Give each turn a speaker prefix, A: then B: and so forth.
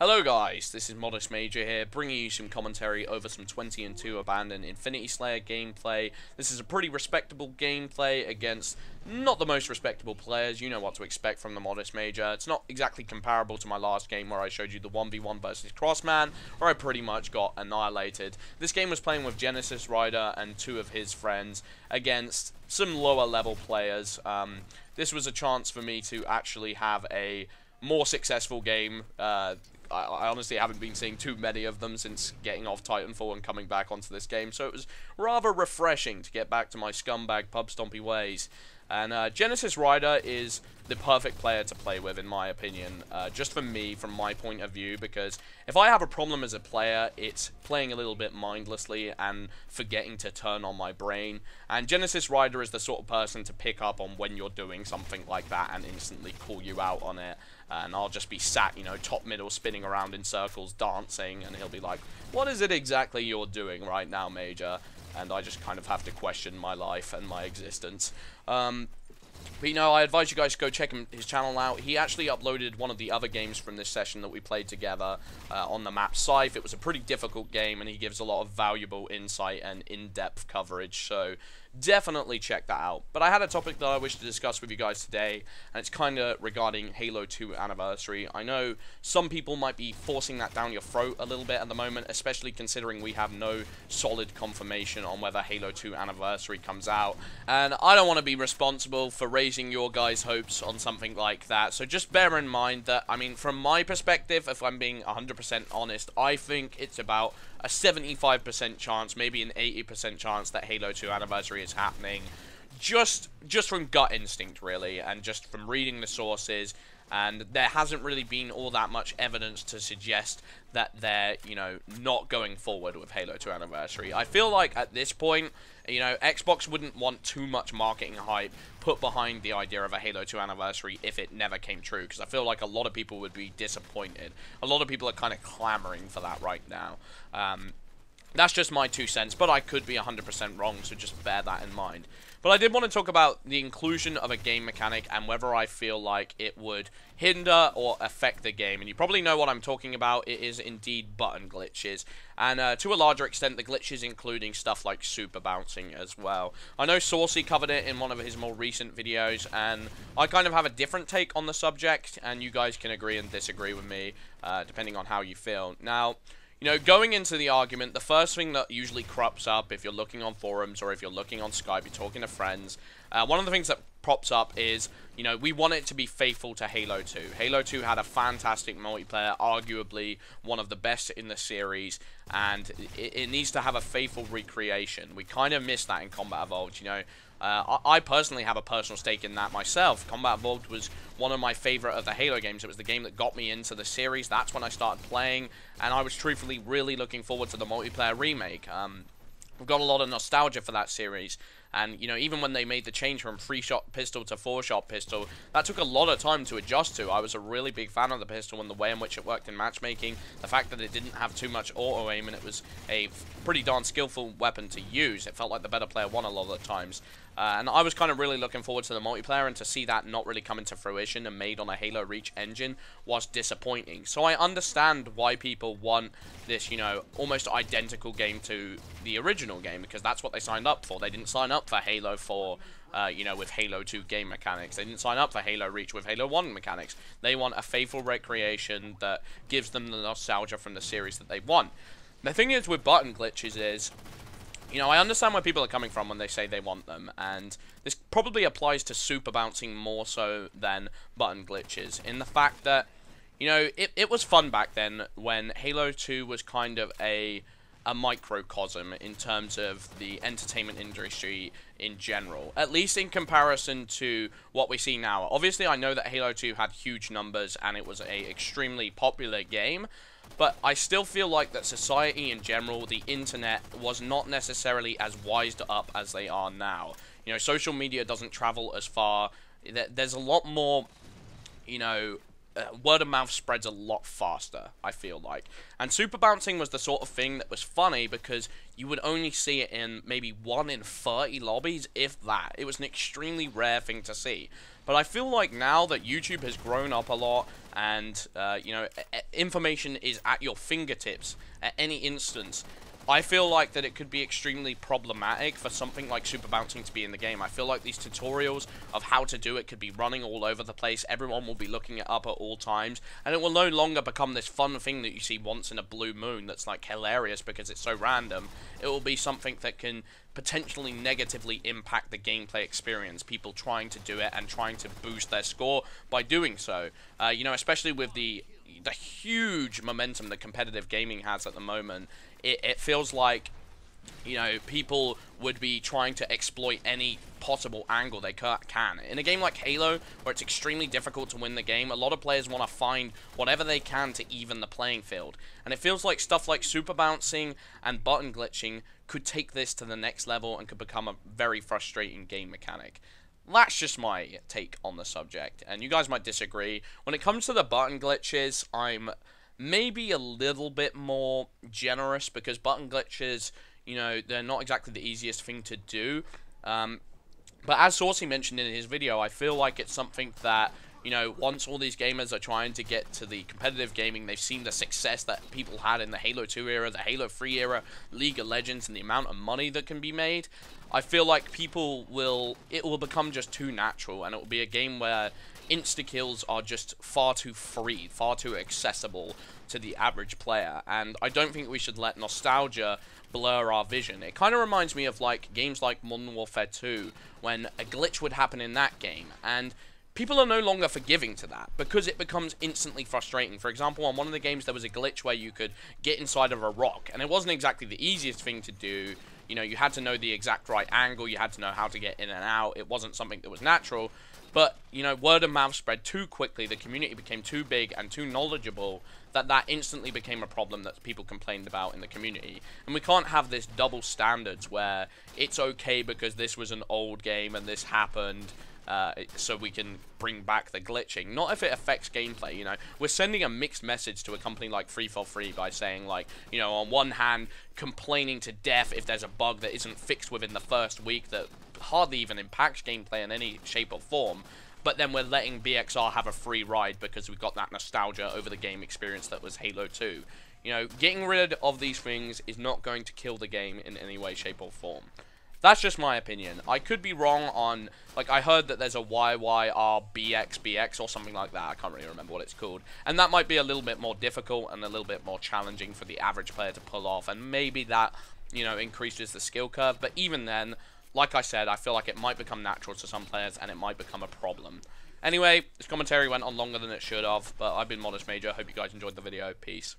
A: Hello guys, this is Modest Major here, bringing you some commentary over some 20 and 2 abandoned Infinity Slayer gameplay. This is a pretty respectable gameplay against not the most respectable players. You know what to expect from the Modest Major. It's not exactly comparable to my last game where I showed you the 1v1 versus Crossman, where I pretty much got annihilated. This game was playing with Genesis Rider and two of his friends against some lower level players. This was a chance for me to actually have a more successful game. I honestly haven't been seeing too many of them since getting off Titanfall and coming back onto this game, so it was rather refreshing to get back to my scumbag pub stompy ways. And Genesis Rider is the perfect player to play with, in my opinion, just for me, from my point of view, because if I have a problem as a player, it's playing a little bit mindlessly and forgetting to turn on my brain. And Genesis Rider is the sort of person to pick up on when you're doing something like that and instantly call you out on it. And I'll just be sat, top middle, spinning around in circles, dancing, and he'll be like, "What is it exactly you're doing right now, Major?" And I just kind of have to question my life and my existence. But I advise you guys to go check his channel out. He actually uploaded one of the other games from this session that we played together on the map Scythe. It was a pretty difficult game, and he gives a lot of valuable insight and in-depth coverage, so definitely check that out. But I had a topic that I wish to discuss with you guys today, and it's kind of regarding Halo 2 Anniversary. I know some people might be forcing that down your throat a little bit at the moment, especially considering we have no solid confirmation on whether Halo 2 Anniversary comes out, and I don't want to be responsible for raising your guys' hopes on something like that. So just bear in mind that, from my perspective, if I'm being 100% honest, I think it's about a 75% chance, maybe an 80% chance that Halo 2 Anniversary is happening, just from gut instinct, really, and just from reading the sources. And there hasn't really been all that much evidence to suggest that they're, not going forward with Halo 2 Anniversary. I feel like at this point, Xbox wouldn't want too much marketing hype put behind the idea of a Halo 2 Anniversary if it never came true, because I feel like a lot of people would be disappointed. A lot of people are kind of clamoring for that right now. That's just my 2 cents, but I could be 100% wrong, so just bear that in mind. But I did want to talk about the inclusion of a game mechanic and whether I feel like it would hinder or affect the game. And you probably know what I'm talking about. It is indeed button glitches. And to a larger extent, the glitches including stuff like super bouncing as well. I know Saucy covered it in one of his more recent videos, and I kind of have a different take on the subject, and you guys can agree and disagree with me, depending on how you feel. Now, going into the argument, the first thing that usually crops up if you're looking on forums or if you're looking on Skype, you're talking to friends, one of the things that pops up is, we want it to be faithful to Halo 2. Halo 2 had a fantastic multiplayer, arguably one of the best in the series, and it needs to have a faithful recreation. We kind of missed that in Combat Evolved, I personally have a personal stake in that myself. Combat Evolved was one of my favorite of the Halo games. It was the game that got me into the series. That's when I started playing, and I was truthfully really looking forward to the multiplayer remake. I've got a lot of nostalgia for that series, and even when they made the change from 3-shot pistol to 4-shot pistol, that took a lot of time to adjust to. I was a really big fan of the pistol and the way in which it worked in matchmaking, the fact that it didn't have too much auto aim and it was a pretty darn skillful weapon to use. It felt like the better player won a lot of the times. And I was kind of really looking forward to the multiplayer, and to see that not really come into fruition and made on a Halo Reach engine was disappointing. So I understand why people want this, almost identical game to the original game, because that's what they signed up for. They didn't sign up for Halo 4, with Halo 2 game mechanics. They didn't sign up for Halo Reach with Halo 1 mechanics. They want a faithful recreation that gives them the nostalgia from the series that they want. The thing is with button glitches is, I understand where people are coming from when they say they want them, and this probably applies to super bouncing more so than button glitches, in the fact that, it was fun back then when Halo 2 was kind of a microcosm in terms of the entertainment industry in general, at least in comparison to what we see now. Obviously, I know that Halo 2 had huge numbers and it was a extremely popular game, but I still feel like that society in general, the internet, was not necessarily as wised up as they are now. Social media doesn't travel as far. There's a lot more, word of mouth spreads a lot faster, I feel like. And super bouncing was the sort of thing that was funny because you would only see it in maybe 1 in 30 lobbies, if that. It was an extremely rare thing to see. But I feel like now that YouTube has grown up a lot, and you know, information is at your fingertips at any instance, I feel like that it could be extremely problematic for something like super bouncing to be in the game. I feel like these tutorials of how to do it could be running all over the place. Everyone will be looking it up at all times, and it will no longer become this fun thing that you see once in a blue moon that's like hilarious because it's so random. It will be something that can potentially negatively impact the gameplay experience, people trying to do it and trying to boost their score by doing so. You know, especially with the huge momentum that competitive gaming has at the moment, it feels like, you know, people would be trying to exploit any possible angle they can. In a game like Halo, where it's extremely difficult to win the game, a lot of players want to find whatever they can to even the playing field. And it feels like stuff like super bouncing and button glitching could take this to the next level and could become a very frustrating game mechanic. That's just my take on the subject, and you guys might disagree. When it comes to the button glitches, I'm maybe a little bit more generous, because button glitches, you know, they're not exactly the easiest thing to do. But as Saucy mentioned in his video, I feel like it's something that, you know, once all these gamers are trying to get to the competitive gaming, they've seen the success that people had in the Halo 2 era, the Halo 3 era, League of Legends, and the amount of money that can be made. I feel like it will become just too natural, and it will be a game where insta-kills are just far too free, far too accessible to the average player, and I don't think we should let nostalgia blur our vision. It kind of reminds me of like games like Modern Warfare 2, when a glitch would happen in that game, and people are no longer forgiving to that, because it becomes instantly frustrating. For example, on one of the games, there was a glitch where you could get inside of a rock, and it wasn't exactly the easiest thing to do. You know, you had to know the exact right angle, you had to know how to get in and out. It wasn't something that was natural, but, you know, word of mouth spread too quickly, the community became too big and too knowledgeable, that instantly became a problem that people complained about in the community. And we can't have this double standards where it's okay because this was an old game and this happened, so we can bring back the glitching. Not if it affects gameplay, you know. We're sending a mixed message to a company like Free for Free by saying, like, you know, on one hand, complaining to death if there's a bug that isn't fixed within the first week that hardly even impacts gameplay in any shape or form, but then we're letting BXR have a free ride because we've got that nostalgia over the game experience that was Halo 2. You know, getting rid of these things is not going to kill the game in any way, shape, or form. That's just my opinion. I could be wrong on, like, I heard that there's a YYRBXBX or something like that. I can't really remember what it's called. And that might be a little bit more difficult and a little bit more challenging for the average player to pull off. And maybe that, you know, increases the skill curve. But even then, like I said, I feel like it might become natural to some players and it might become a problem. Anyway, this commentary went on longer than it should have, but I've been Modest Major. Hope you guys enjoyed the video. Peace.